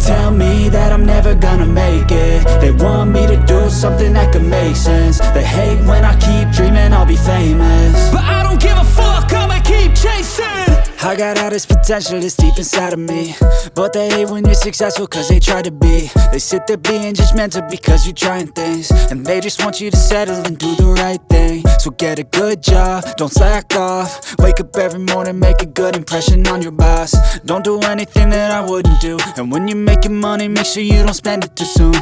tell me that I'm never gonna make it. They want me to do something that could make sense. They hate when I keep dreaming I'll be famous, but I don't give a fuck, I'ma keep chasing. I got all this potential that's deep inside of me, but they hate when you're successful cause they try to be. They sit there being judgmental because you're trying things, and they just want you to settle and do the right thing. So get a good job, don't slack off. Wake up every morning, make a good impression on your boss. Don't do anything that I wouldn't do, and when you're making money, make sure you don't spend it too soon.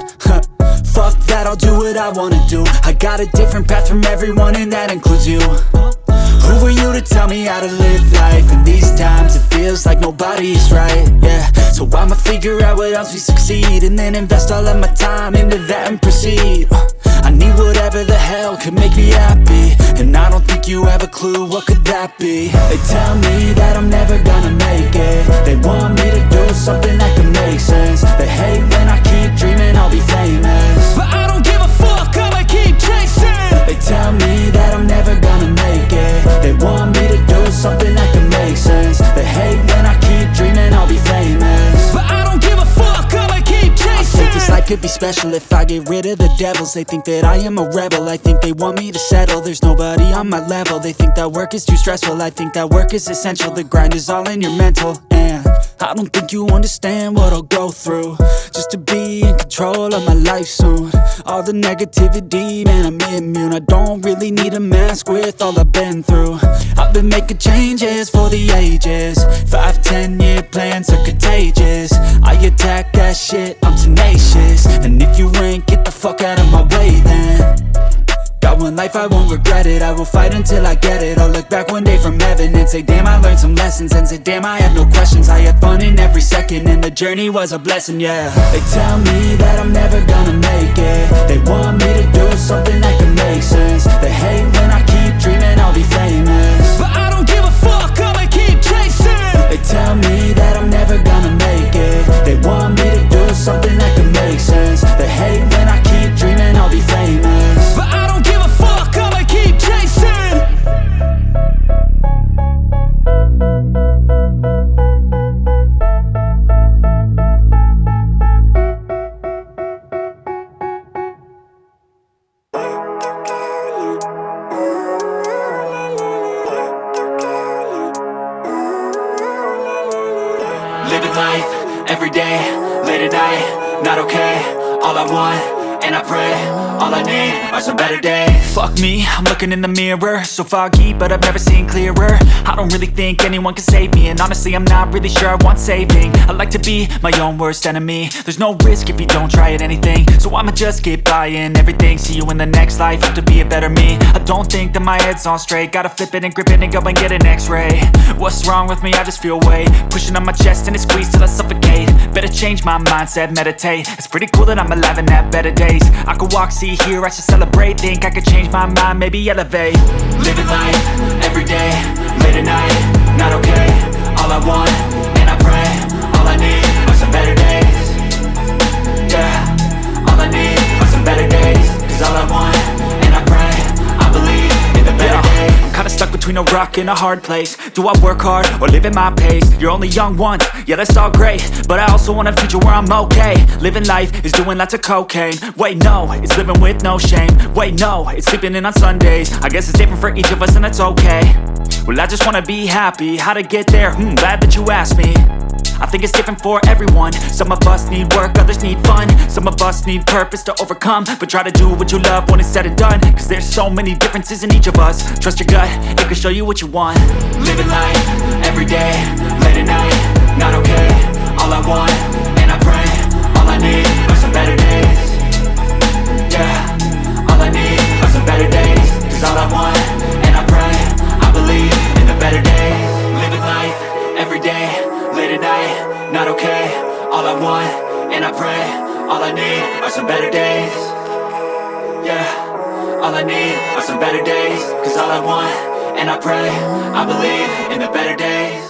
Fuck that, I'll do what I wanna do. I got a different path from everyone, and that includes you. Who are you to tell me how to live life? In these times it feels like nobody's right, yeah. So I'ma figure out what else we succeed, and then invest all of my time into that and proceed. I need whatever the hell could make me happy, and I don't think you have a clue what could that be. They tell me that I'm never gonna make it. They want me to do something that could make sense. They hate when I keep dreaming I'll be famous, but I don't give a fuck, I'ma keep chasing. They tell me that I'm never gonna make it. They want me to do something that can make sense. They hate when I keep dreaming I'll be famous, but I don't give a fuck, I'ma keep chasing. I think this life could be special if I get rid of the devils. They think that I am a rebel, I think they want me to settle. There's nobody on my level. They think that work is too stressful, I think that work is essential. The grind is all in your mental, and I don't think you understand what I'll go through just to be in control of my life soon. All the negativity, man, I'm immune. I don't really need a mask with all I've been through. I've been making changes for the ages. 5-10 year plans are contagious. I attack that shit, I'm tenacious. And if you ain't, get the fuck out of my way then. Got one life, I won't regret it. I will fight until I get it. I'll look back one day from heaven and say, damn, I learned some lessons. And say, damn, I had no questions. I had fun in every second, and the journey was a blessing, yeah. They tell me that I'm never gonna make it. They want me to do something that can make sense. They hate when I keep dreaming I'll be famous, but I don't give a fuck, I'ma keep chasing. They tell me that I'm never gonna make it. They want me to do something that can make sense. They hate when I keep dreaming I'll be famous, but I don't give a fuck, I'ma keep chasing. Living life, every day, late at night, not okay. All I want, and I pray, all I need are some better days. Fuck me, I'm looking in the mirror, so foggy, but I've never seen clearer. I don't really think anyone can save me, and honestly I'm not really sure I want saving. I like to be my own worst enemy. There's no risk if you don't try at anything, so I'ma just keep buying everything. See you in the next life, hope to be a better me. I don't think that my head's on straight, gotta flip it and grip it and go and get an x-ray. What's wrong with me? I just feel weight pushing on my chest and it squeezes till I suffocate. Better change my mindset, meditate. It's pretty cool that I'm alive and have better days. I could walk, see, hear, I should celebrate. Think I could change my mind, maybe elevate. Living life, every day, late at night, not okay. All I want, and I pray, all I need are some better days. Yeah, all I need are some better days. Cause all I want, and I pray, I believe in the better days. I'm kinda stuck between a rock and a hard place. Do I work hard or live at my pace? You're only young once, yeah that's all great, but I also want a future where I'm okay. Living life is doing lots of cocaine. Wait no, it's living with no shame. Wait no, it's sleeping in on Sundays. I guess it's different for each of us and that's okay. Well I just wanna be happy, how to get there? Glad that you asked me. I think it's different for everyone. Some of us need work, others need fun. Some of us need purpose to overcome, but try to do what you love when it's said and done. Cause there's so many differences in each of us. Trust your gut, it can show you what you want. Living life, every day, late at night, not okay. All I want, and I pray, all I need are some better days. Yeah, all I need are some better days. Cause all I want, and I pray, I believe in the better days. Living life, every day, late at night, not okay. All I want, and I pray, all I need are some better days. Yeah, all I need are some better days. Cause all I want, and I pray, I believe in the better days.